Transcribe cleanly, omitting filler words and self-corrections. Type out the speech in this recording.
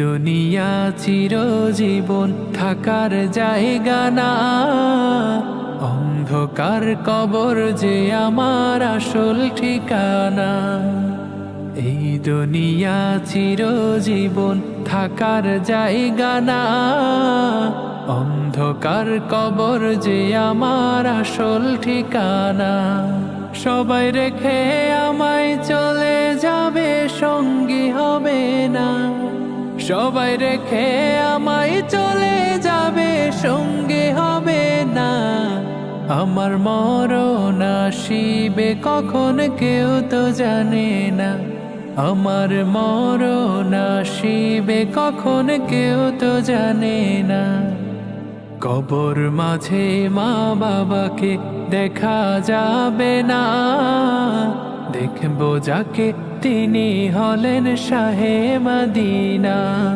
দুনিয়া চিরজীবন থাকার জায়গা না, অন্ধকার কবর যে আমার আসল ঠিকানা। এই দুনিয়া চিরজীবন থাকার জায়গা না, অন্ধকার কবর যে আমার আসল ঠিকানা। সবাই রেখে আমায় চলে যাবে, সঙ্গী হবে না। সবাই রেখে আমায় চলে যাবে, সঙ্গী হবে না। আমার মরণ আসিবে কখন কেউ তো জানে না। আমার মরণ আসিবে কখন কেউ তো জানে না। কবর মাঝে মা বাবাকে দেখা যাবে না, দেখবো যাকে তিনি হলেন শাহে মদিনা।